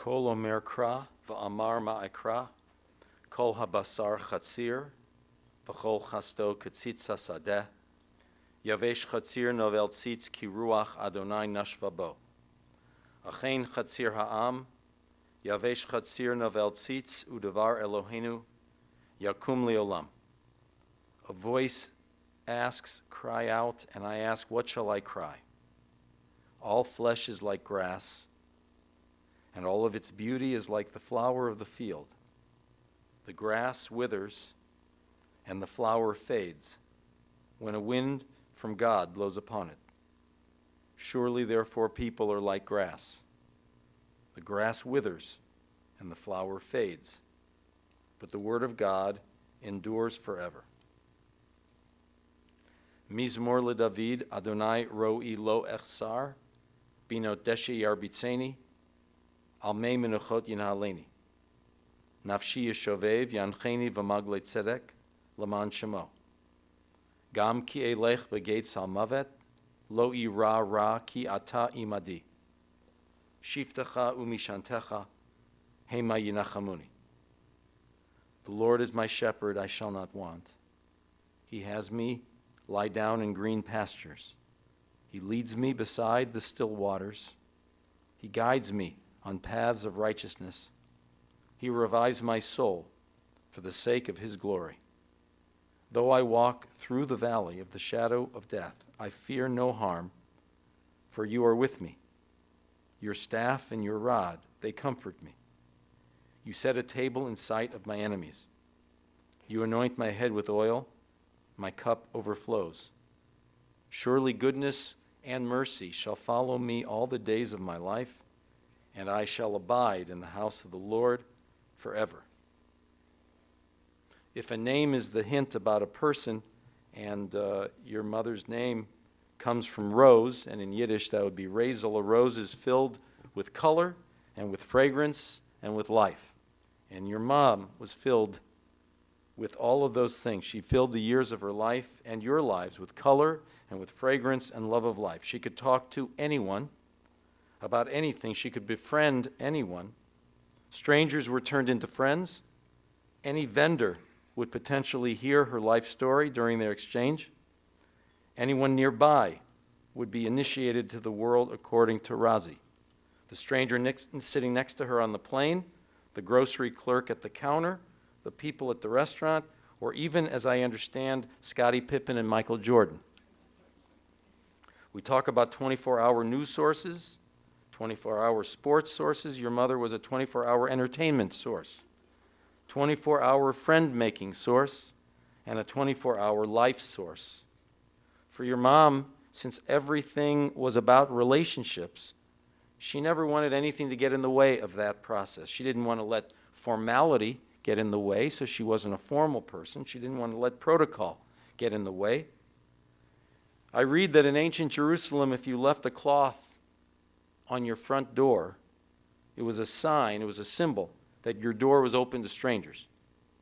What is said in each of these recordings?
Kol omer kra v'amar ma'ikra, kol habasar chatzir, v'chol chasto katzitza sadeh, yavesh chatzir novel tzitz ki ruach Adonai nashva bo. Achen chatzir ha'am, yavesh chatzir novel tzitz u'devar Eloheinu, yakum li'olam. A voice asks, cry out, and I ask, what shall I cry? All flesh is like grass, and all of its beauty is like the flower of the field. The grass withers, and the flower fades, when a wind from God blows upon it. Surely, therefore, people are like grass. The grass withers, and the flower fades, but the word of God endures forever. Mizmor leDavid, Adonai ro'i lo echsar, binot deshe yarbitzeni, al mei menuchot yinhaleni. Nafshi yeshovev yancheni v'magle tzedek, leman shemo. Gam ki elech begeit salmavet, lo ira ra ki ata imadi. Shiftecha umishantecha, hema yinachamuni. The Lord is my shepherd, I shall not want. He has me lie down in green pastures. He leads me beside the still waters. He guides me on paths of righteousness. He revives my soul for the sake of his glory. Though I walk through the valley of the shadow of death, I fear no harm, for you are with me. Your staff and your rod, they comfort me. You set a table in sight of my enemies. You anoint my head with oil. My cup overflows. Surely goodness and mercy shall follow me all the days of my life, and I shall abide in the house of the Lord forever. If a name is the hint about a person, and your mother's name comes from rose, and in Yiddish that would be Rozel, a rose is filled with color and with fragrance and with life. And your mom was filled with all of those things. She filled the years of her life and your lives with color and with fragrance and love of life. She could talk to anyone about anything. She could befriend anyone. Strangers were turned into friends. Any vendor would potentially hear her life story during their exchange. Anyone nearby would be initiated to the world according to Razi. The stranger sitting next to her on the plane, the grocery clerk at the counter, the people at the restaurant, or even, as I understand, Scottie Pippen and Michael Jordan. We talk about 24-hour news sources, 24-hour sports sources. Your mother was a 24-hour entertainment source, 24-hour friend-making source, and a 24-hour life source. For your mom, since everything was about relationships, she never wanted anything to get in the way of that process. She didn't want to let formality get in the way, so she wasn't a formal person. She didn't want to let protocol get in the way. I read that in ancient Jerusalem, if you left a cloth on your front door, it was a sign, it was a symbol that your door was open to strangers,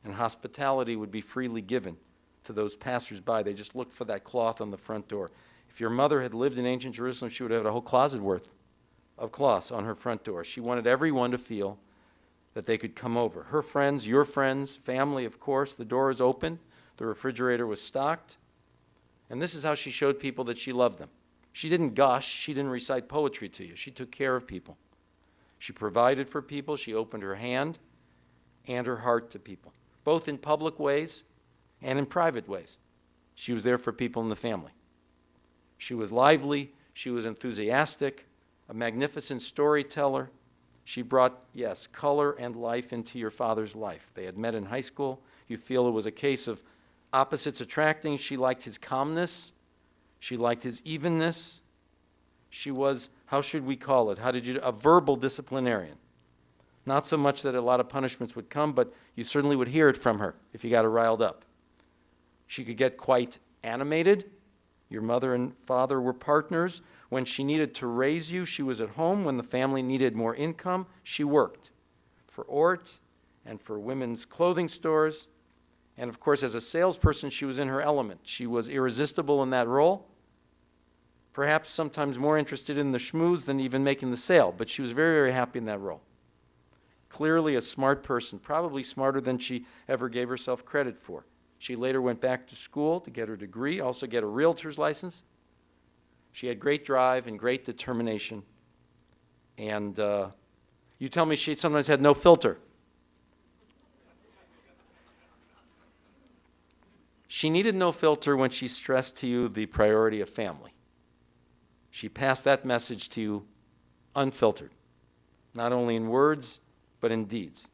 and hospitality would be freely given to those passersby. They just looked for that cloth on the front door. If your mother had lived in ancient Jerusalem, she would have had a whole closet worth of cloths on her front door. She wanted everyone to feel that they could come over. Her friends, your friends, family, of course. The door is open. The refrigerator was stocked. And this is how she showed people that she loved them. She didn't gush. She didn't recite poetry to you. She took care of people. She provided for people. She opened her hand and her heart to people, both in public ways and in private ways. She was there for people in the family. She was lively. She was enthusiastic, a magnificent storyteller. She brought, yes, color and life into your father's life. They had met in high school. You feel it was a case of opposites attracting. She liked his calmness. She liked his evenness. She was, how should we call it? A verbal disciplinarian. Not so much that a lot of punishments would come, but you certainly would hear it from her if you got her riled up. She could get quite animated. Your mother and father were partners. When she needed to raise you, she was at home. When the family needed more income, she worked for Ort and for women's clothing stores. And of course, as a salesperson, she was in her element. She was irresistible in that role, perhaps sometimes more interested in the schmooze than even making the sale, but she was very, very happy in that role. clearly a smart person, probably smarter than she ever gave herself credit for. She later went back to school to get her degree, also get a realtor's license. She had great drive and great determination. And you tell me she sometimes had no filter. She needed no filter when she stressed to you the priority of family. She passed that message to you unfiltered, not only in words, but in deeds.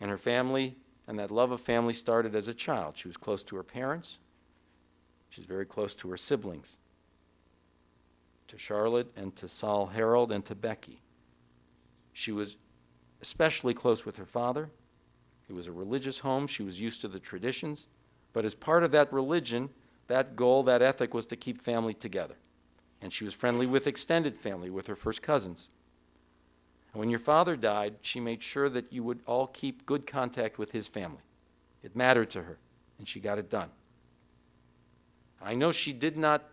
And her family and that love of family started as a child. She was close to her parents. She was very close to her siblings, to Charlotte and to Saul Harold and to Becky. She was especially close with her father. It was a religious home. She was used to the traditions. But as part of that religion, that goal, that ethic was to keep family together. And she was friendly with extended family, with her first cousins. And when your father died, she made sure that you would all keep good contact with his family. It mattered to her, and she got it done. I know she did not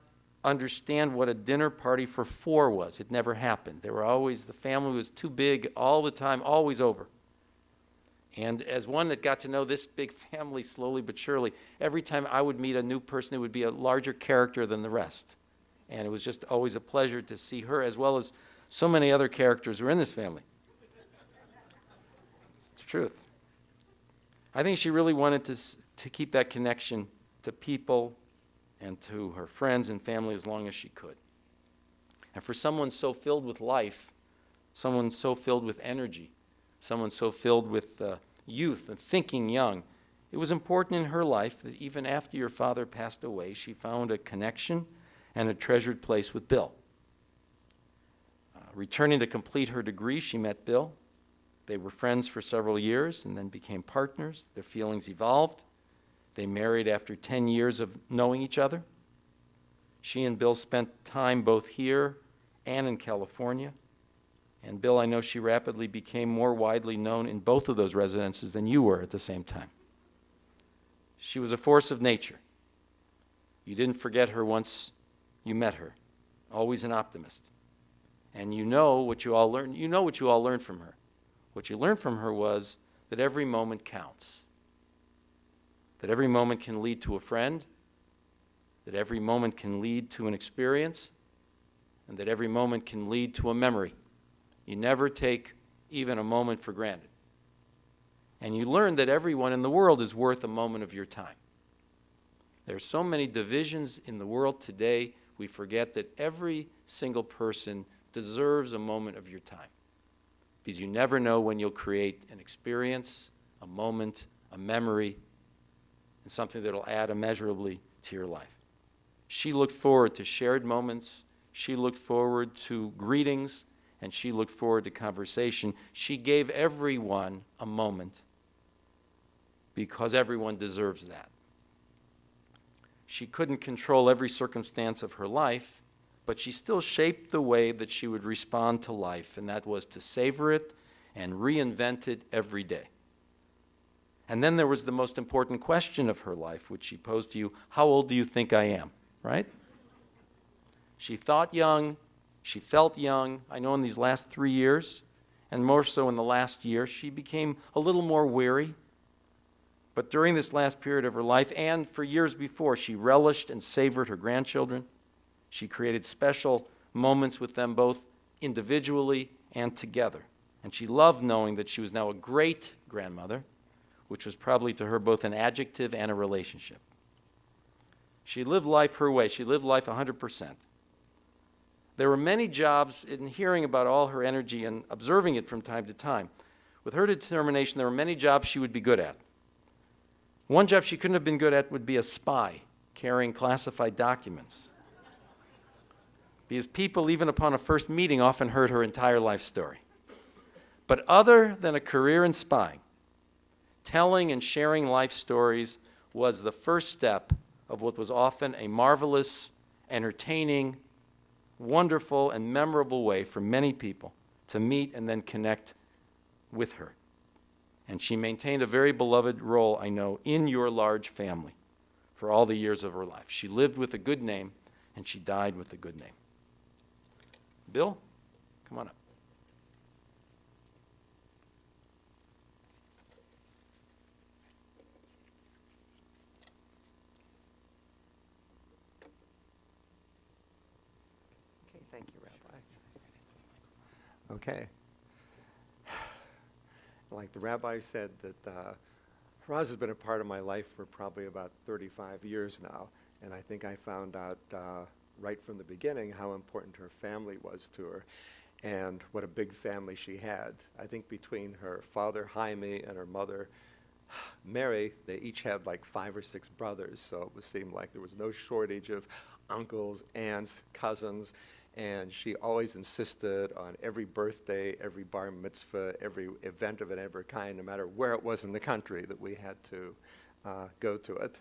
understand what a dinner party for four was. It never happened. The family was too big all the time, always over. And as one that got to know this big family slowly but surely, every time I would meet a new person, it would be a larger character than the rest. And it was just always a pleasure to see her, as well as so many other characters who were in this family. It's the truth. I think she really wanted to keep that connection to people and to her friends and family as long as she could. And for someone so filled with life, someone so filled with energy, someone so filled with youth and thinking young, it was important in her life that even after your father passed away, she found a connection and a treasured place with Bill. Returning to complete her degree, she met Bill. They were friends for several years and then became partners. Their feelings evolved. They married after 10 years of knowing each other. She and Bill spent time both here and in California. And Bill, I know she rapidly became more widely known in both of those residences than you were at the same time. She was a force of nature. You didn't forget her once you met her. Always an optimist. And you know what you all learned. You know what you all learned from her. What you learned from her was that every moment counts. That every moment can lead to a friend. That every moment can lead to an experience. And that every moment can lead to a memory. You never take even a moment for granted. And you learn that everyone in the world is worth a moment of your time. There are so many divisions in the world today, we forget that every single person deserves a moment of your time. Because you never know when you'll create an experience, a moment, a memory, and something that will add immeasurably to your life. She looked forward to shared moments. She looked forward to greetings. And she looked forward to conversation. She gave everyone a moment because everyone deserves that. She couldn't control every circumstance of her life, but she still shaped the way that she would respond to life, and that was to savor it and reinvent it every day. And then there was the most important question of her life, which she posed to you: how old do you think I am? Right? She thought young. She felt young. I know in these last 3 years, and more so in the last year, she became a little more weary. But during this last period of her life, and for years before, she relished and savored her grandchildren. She created special moments with them both individually and together. And she loved knowing that she was now a great grandmother, which was probably to her both an adjective and a relationship. She lived life her way. She lived life 100%. There were many jobs, in hearing about all her energy and observing it from time to time, with her determination, there were many jobs she would be good at. One job she couldn't have been good at would be a spy, carrying classified documents. Because people, even upon a first meeting, often heard her entire life story. But other than a career in spying, telling and sharing life stories was the first step of what was often a marvelous, entertaining, wonderful, and memorable way for many people to meet and then connect with her. And she maintained a very beloved role, I know, in your large family for all the years of her life. She lived with a good name, and she died with a good name. Bill, come on up. Thank you, Rabbi. Okay. Like the rabbi said, that Roz has been a part of my life for probably about 35 years now, and I think I found out right from the beginning how important her family was to her and what a big family she had. I think between her father, Jaime, and her mother, Mary, they each had like 5 or 6 brothers, so it seemed like there was no shortage of uncles, aunts, cousins, and she always insisted on every birthday, every bar mitzvah, every event of every kind, no matter where it was in the country, that we had to go to it.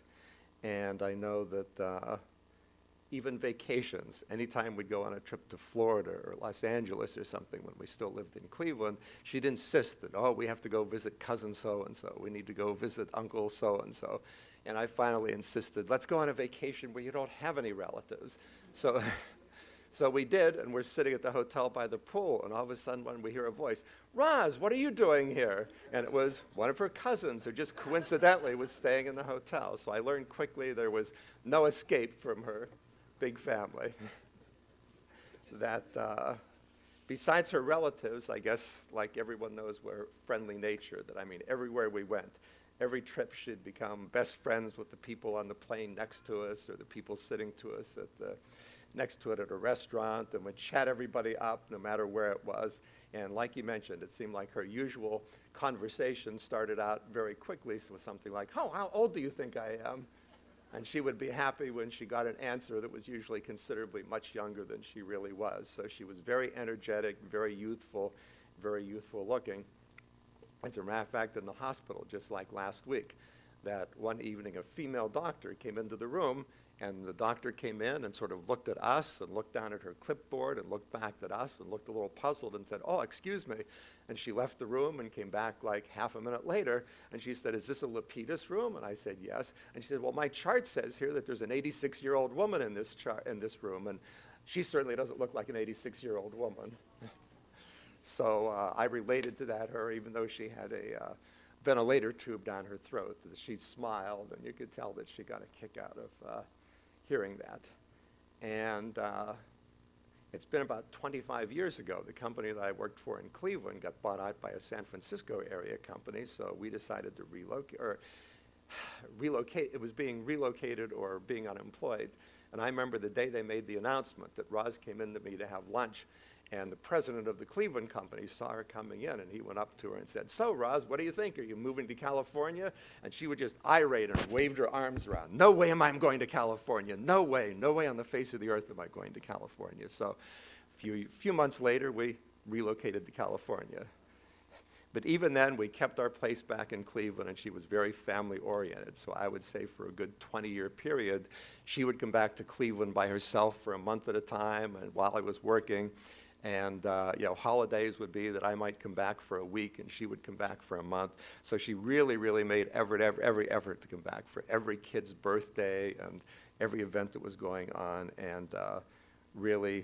And I know that even vacations, anytime we'd go on a trip to Florida or Los Angeles or something when we still lived in Cleveland, she'd insist that, oh, we have to go visit cousin so-and-so, we need to go visit uncle so-and-so. And I finally insisted, let's go on a vacation where you don't have any relatives. So we did, and we're sitting at the hotel by the pool, and all of a sudden when we hear a voice, Roz, what are you doing here? And it was one of her cousins who just coincidentally was staying in the hotel. So I learned quickly there was no escape from her big family. That besides her relatives, I guess, like everyone knows, were friendly nature. That, I mean, everywhere we went, every trip she'd become best friends with the people on the plane next to us or the people sitting to us next to it at a restaurant, and would chat everybody up no matter where it was. And like you mentioned, it seemed like her usual conversation started out very quickly with something like, oh, how old do you think I am? And she would be happy when she got an answer that was usually considerably much younger than she really was. So she was very energetic, very youthful looking. As a matter of fact, in the hospital, just like last week, that one evening a female doctor came into the room, and the doctor came in and sort of looked at us and looked down at her clipboard and looked back at us and looked a little puzzled and said, oh, excuse me. And she left the room and came back like half a minute later, and she said, is this a Lapidus room? And I said, yes. And she said, well, my chart says here that there's an 86-year-old woman in this room, and she certainly doesn't look like an 86-year-old woman. So I related to that her, even though she had a ventilator tube down her throat. She smiled, and you could tell that she got a kick out of hearing that. And it's been about 25 years ago. The company that I worked for in Cleveland got bought out by a San Francisco area company, so we decided to relocate. It was being relocated or being unemployed. And I remember the day they made the announcement that Roz came in to me to have lunch, and the president of the Cleveland company saw her coming in, and he went up to her and said, so, Roz, what do you think? Are you moving to California? And she was just irate and waved her arms around. No way am I going to California. No way on the face of the earth am I going to California. So a few months later, we relocated to California. But even then, we kept our place back in Cleveland, and she was very family-oriented. So I would say for a good 20-year period, she would come back to Cleveland by herself for a month at a time, and while I was working. And holidays would be that I might come back for a week and she would come back for a month. So she really made every effort to come back for every kid's birthday and every event that was going on, and really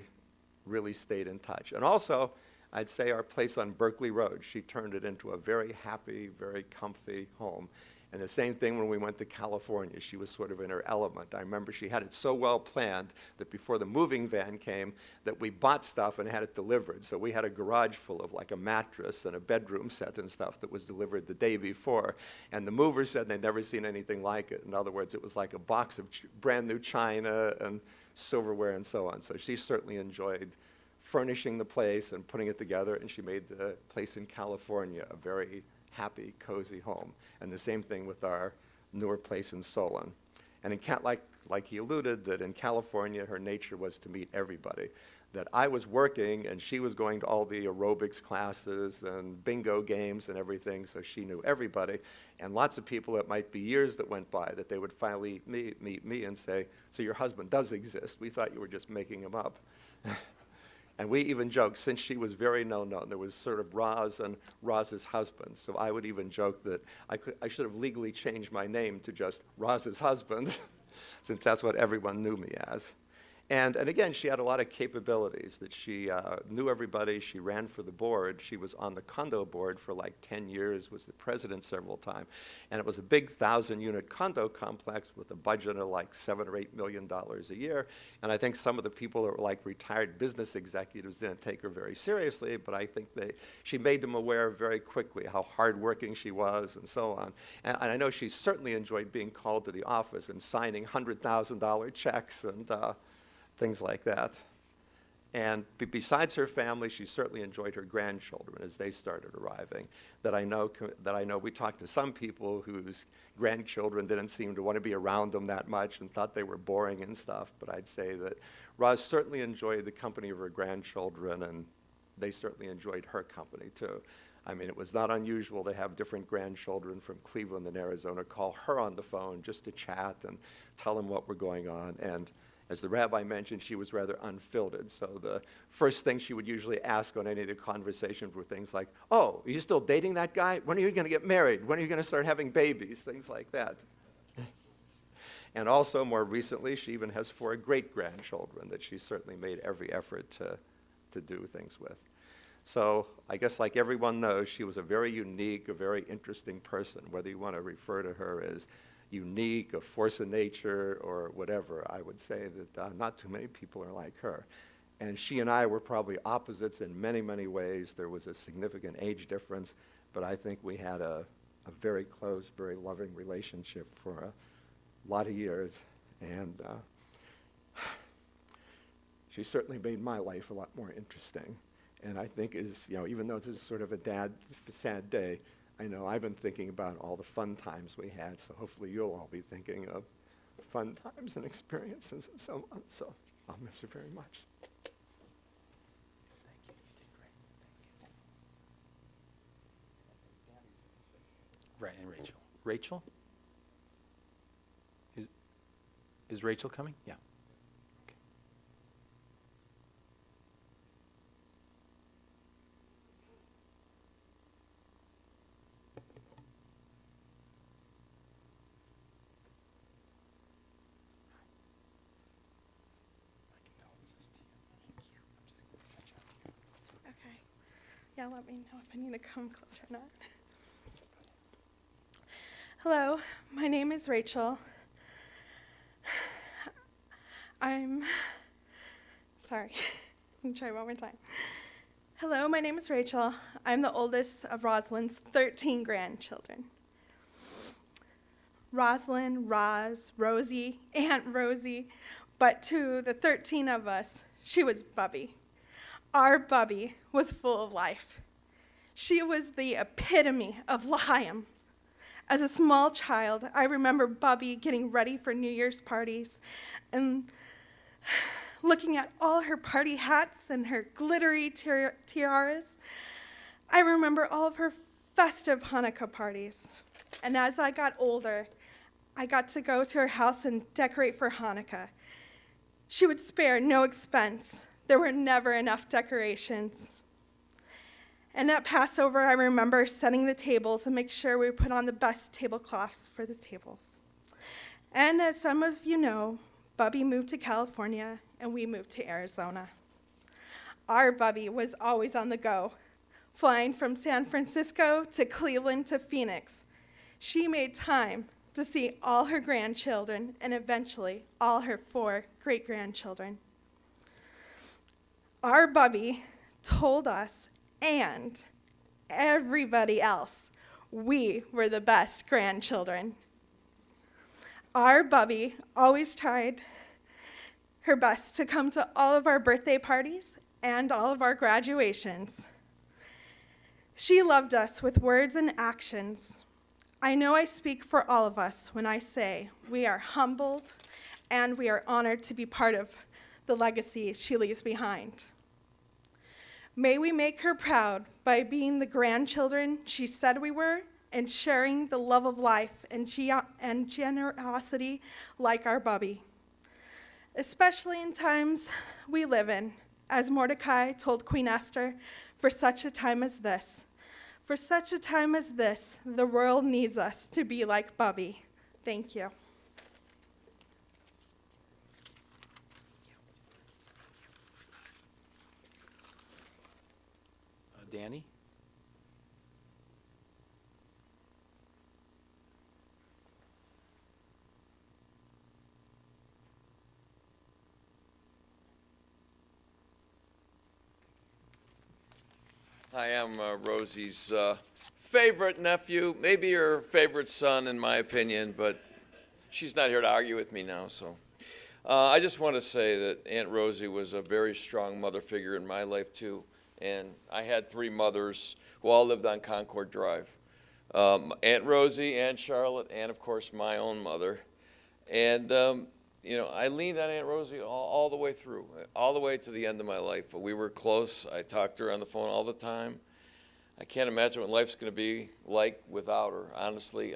stayed in touch. And also, I'd say our place on Berkeley Road, she turned it into a very happy, very comfy home. And the same thing when we went to California. She was sort of in her element. I remember she had it so well planned that before the moving van came, that we bought stuff and had it delivered. So we had a garage full of like a mattress and a bedroom set and stuff that was delivered the day before. And the movers said they'd never seen anything like it. In other words, it was like a box of brand new china and silverware and so on. So she certainly enjoyed furnishing the place and putting it together, and she made the place in California a very happy, cozy home. And the same thing with our newer place in Solon. And like he alluded, that in California, her nature was to meet everybody. That I was working, and she was going to all the aerobics classes and bingo games and everything, so she knew everybody. And lots of people, it might be years that went by, that they would finally meet me and say, so your husband does exist. We thought you were just making him up. And we even joked, since she was very known, there was sort of Roz and Roz's husband. So I would even joke that I should have legally changed my name to just Roz's husband, since that's what everyone knew me as. And again, she had a lot of capabilities that she knew everybody. She ran for the board. She was on the condo board for like 10 years, was the president several times. And it was a big 1,000-unit condo complex with a budget of like $7 or $8 million a year. And I think some of the people that were like retired business executives didn't take her very seriously, but I think she made them aware very quickly how hardworking she was and so on. And I know she certainly enjoyed being called to the office and signing $100,000 checks and things like that. And besides her family, she certainly enjoyed her grandchildren as they started arriving. That I know we talked to some people whose grandchildren didn't seem to want to be around them that much and thought they were boring and stuff. But I'd say that Roz certainly enjoyed the company of her grandchildren, and they certainly enjoyed her company too. I mean, it was not unusual to have different grandchildren from Cleveland and Arizona call her on the phone just to chat and tell them what were going on. And as the rabbi mentioned, she was rather unfiltered. So the first thing she would usually ask on any of the conversations were things like, oh, are you still dating that guy? When are you going to get married? When are you going to start having babies? Things like that. And also, more recently, she even has 4 great-grandchildren that she certainly made every effort to do things with. So I guess like everyone knows, she was a very unique, a very interesting person, whether you want to refer to her as unique, a force of nature, or whatever. I would say that not too many people are like her. And she and I were probably opposites in many, many ways. There was a significant age difference, but I think we had a very close, very loving relationship for a lot of years. And she certainly made my life a lot more interesting. And I think even though this is sort of a sad day, I know I've been thinking about all the fun times we had, so hopefully you'll all be thinking of fun times and experiences and so on. So I'll miss her very much. Thank you. You did great. Thank you. Right, and Rachel. Rachel? Is Rachel coming? Yeah. Okay. Okay. Yeah, let me know if I need to come closer or not. Hello, my name is Rachel. Sorry, let me try one more time. Hello, my name is Rachel. I'm the oldest of Roselyn's 13 grandchildren. Roselyn, Roz, Rosie, Aunt Rosie, but to the 13 of us, she was Bubby. Our Bubby was full of life. She was the epitome of L'chaim. As a small child, I remember Bubby getting ready for New Year's parties and looking at all her party hats and her glittery tiaras. I remember all of her festive Hanukkah parties. And as I got older, I got to go to her house and decorate for Hanukkah. She would spare no expense. There were never enough decorations. And at Passover, I remember setting the tables and make sure we put on the best tablecloths for the tables. And as some of you know, Bubby moved to California and we moved to Arizona. Our Bubby was always on the go, flying from San Francisco to Cleveland to Phoenix. She made time to see all her grandchildren and eventually all her 4 great-grandchildren. Our Bubby told us and everybody else we were the best grandchildren. Our Bubby always tried her best to come to all of our birthday parties and all of our graduations. She loved us with words and actions. I know I speak for all of us when I say we are humbled and we are honored to be part of the legacy she leaves behind. May we make her proud by being the grandchildren she said we were and sharing the love of life and generosity like our Bubby. Especially in times we live in, as Mordecai told Queen Esther, for such a time as this. For such a time as this, the world needs us to be like Bubby. Thank you. Danny. I am Rosie's favorite nephew, maybe her favorite son in my opinion, but she's not here to argue with me now, so. I just want to say that Aunt Rosie was a very strong mother figure in my life too, and I had 3 mothers who all lived on Concord Drive. Aunt Rosie, Aunt Charlotte, and of course my own mother. And you know, I leaned on Aunt Rosie all the way through, all the way to the end of my life. We were close. I talked to her on the phone all the time. I can't imagine what life's going to be like without her. Honestly,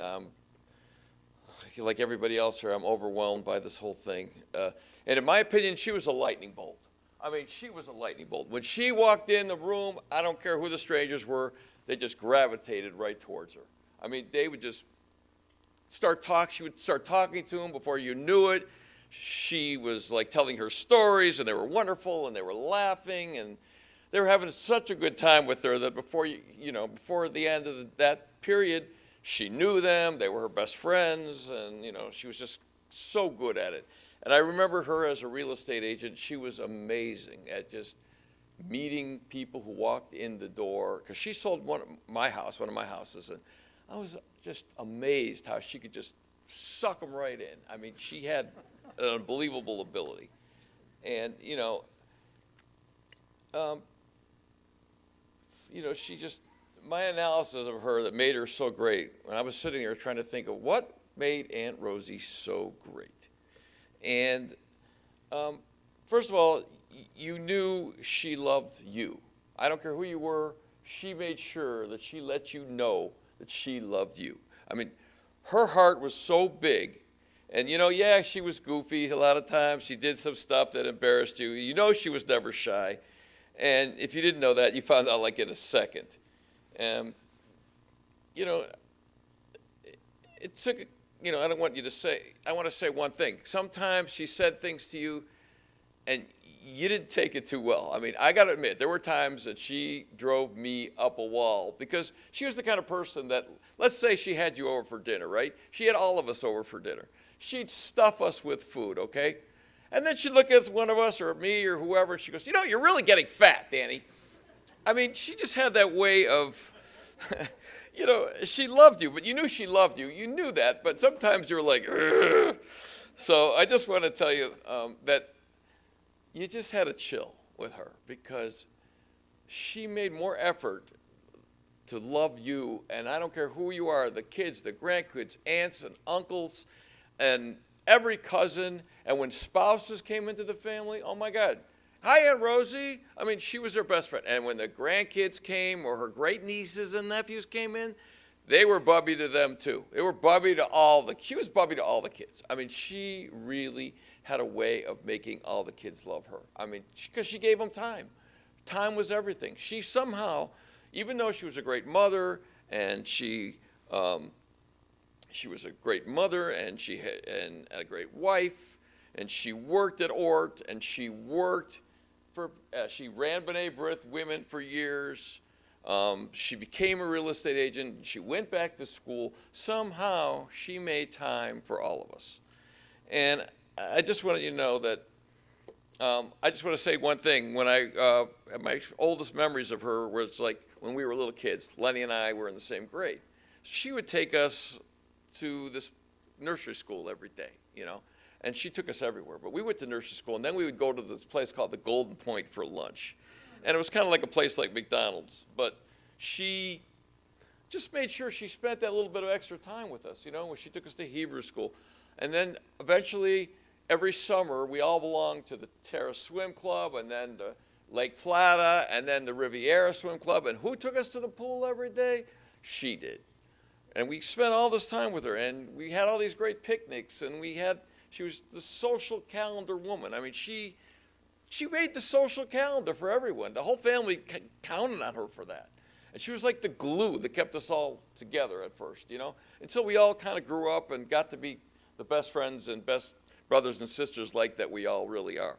like everybody else here, I'm overwhelmed by this whole thing. And in my opinion, she was a lightning bolt. I mean, she was a lightning bolt. When she walked in the room, I don't care who the strangers were, they just gravitated right towards her. I mean, they would just start talking. She would start talking to them before you knew it. She was like telling her stories, and they were wonderful, and they were laughing, and they were having such a good time with her that before before the end of that period, she knew them. They were her best friends, and she was just so good at it. And I remember her as a real estate agent. She was amazing at just meeting people who walked in the door, because she sold one of my houses, and I was just amazed how she could just suck them right in. I mean, she had an unbelievable ability. And, she just, my analysis of her that made her so great, when I was sitting there trying to think of what made Aunt Rosie so great. And first of all, you knew she loved you. I don't care who you were, she made sure that she let you know that she loved you. I mean, her heart was so big. And yeah, she was goofy a lot of times. She did some stuff that embarrassed you. She was never shy. And if you didn't know that, you found out like in a second. It took, I don't want you to say, I want to say one thing. Sometimes she said things to you and you didn't take it too well. I mean, I got to admit, there were times that she drove me up a wall, because she was the kind of person that, let's say she had you over for dinner, right? She had all of us over for dinner. She'd stuff us with food, okay? And then she'd look at one of us or me or whoever, and she goes, you're really getting fat, Danny. I mean, she just had that way of, she loved you, but you knew she loved you. You knew that, but sometimes you're like, ugh. So I just want to tell you that you just had to chill with her, because she made more effort to love you, and I don't care who you are, the kids, the grandkids, aunts and uncles, and every cousin, and when spouses came into the family, oh my God, hi Aunt Rosie. I mean, she was her best friend. And when the grandkids came, or her great nieces and nephews came in, they were Bubby to them too. They were Bubby to she was Bubby to all the kids. I mean, she really had a way of making all the kids love her. I mean, because she gave them time. Time was everything. She somehow, even though she was a great mother, and she was a great mother, and she had a great wife, and she worked at Ort, and she worked for, she ran B'nai B'rith women for years. She became a real estate agent. She went back to school. Somehow, she made time for all of us. And I just wanted you to know that, I just want to say one thing. When my oldest memories of her was like when we were little kids. Lenny and I were in the same grade. She would take us to this nursery school every day, and she took us everywhere. But we went to nursery school, and then we would go to this place called the Golden Point for lunch. And it was kind of like a place like McDonald's, but she just made sure she spent that little bit of extra time with us, when she took us to Hebrew school. And then eventually, every summer, we all belonged to the Terrace Swim Club, and then the Lake Plata, and then the Riviera Swim Club. And who took us to the pool every day? She did. And we spent all this time with her, and we had all these great picnics, and she was the social calendar woman. I mean, she made the social calendar for everyone. The whole family counted on her for that. And she was like the glue that kept us all together at first, until we all kind of grew up and got to be the best friends and best brothers and sisters like that we all really are.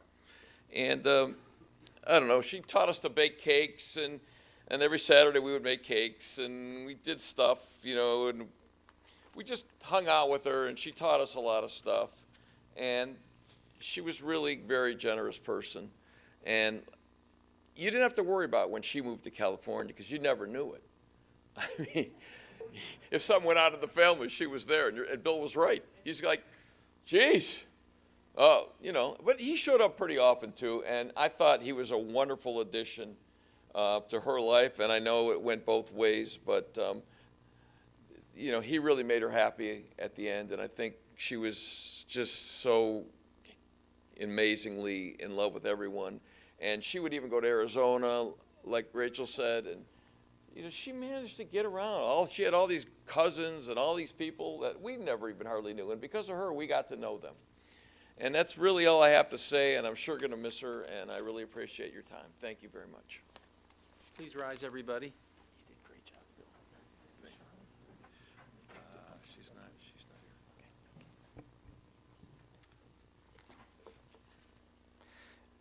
And I don't know, she taught us to bake cakes, and And every Saturday we would make cakes and we did stuff, and we just hung out with her and she taught us a lot of stuff. And she was really a very generous person. And you didn't have to worry about when she moved to California because you never knew it. I mean, if something went on in the family, she was there. And Bill was right. He's like, geez. But he showed up pretty often too. And I thought he was a wonderful addition to her life. And I know it went both ways. But, he really made her happy at the end. And I think she was just so amazingly in love with everyone. And she would even go to Arizona, like Rachel said, and she managed to get around. She had all these cousins and all these people that we never even hardly knew, and because of her, we got to know them. And that's really all I have to say, and I'm sure going to miss her, and I really appreciate your time. Thank you very much. Please rise, everybody. You did a great job, Bill. She's not here.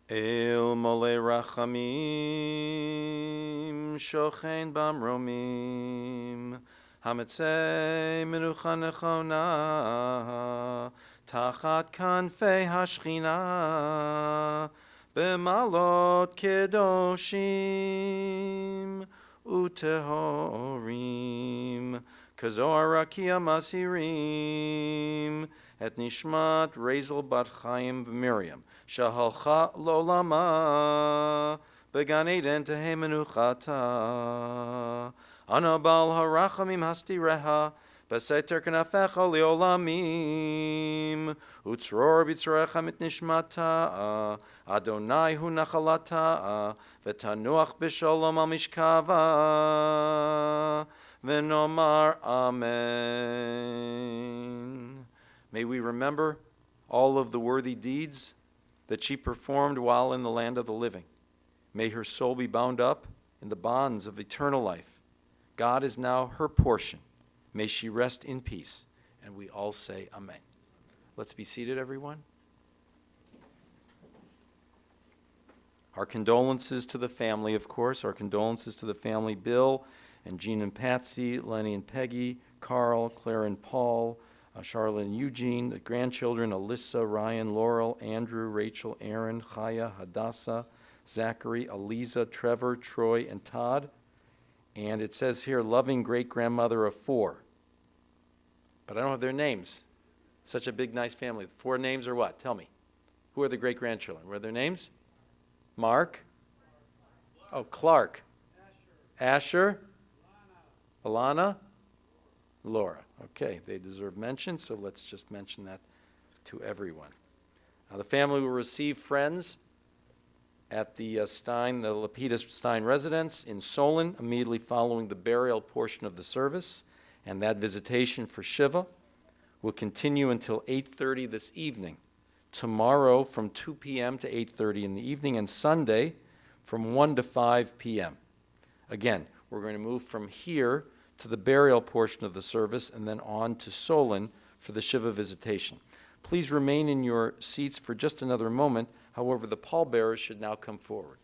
El mole rachamim shochen bamromim hametzei menucha nechona tachat kanfei hashchina b'malot kedoshim utehorim kazoar rakia masirim et nishmat Roselyn bat Chaim v'Miriam Shahalcha lolama began Eden tehe menuchata ana bal harachamim hastireha beseter kanafecha leolamim utzror b'tzrecha mit nishmata Adonai hu nachalata v'tanuach b'sholom al mishkava v'nomar amen. May we remember all of the worthy deeds that she performed while in the land of the living. May her soul be bound up in the bonds of eternal life. God is now her portion. May she rest in peace. And we all say amen. Let's be seated, everyone. Our condolences to the family, of course. Our condolences to the family, Bill and Jean and Patsy, Lenny and Peggy, Carl, Claire and Paul, Charlotte and Eugene, the grandchildren, Alyssa, Ryan, Laurel, Andrew, Rachel, Aaron, Chaya, Hadassah, Zachary, Aliza, Trevor, Troy, and Todd. And it says here, loving great-grandmother of 4. But I don't have their names. Such a big, nice family. 4 names are what? Tell me. Who are the great-grandchildren? What are their names? Mark? Oh, Clark. Asher? Alana? Laura. Okay, they deserve mention, so let's just mention that to everyone. Now, the family will receive friends at the Lapidus Stein residence in Solon immediately following the burial portion of the service, and that visitation for Shiva will continue until 8:30 this evening. Tomorrow from 2 p.m. to 8:30 in the evening, and Sunday from 1 to 5 p.m. Again, we're going to move from here to the burial portion of the service and then on to Solon for the Shiva visitation. Please remain in your seats for just another moment. However, the pallbearers should now come forward.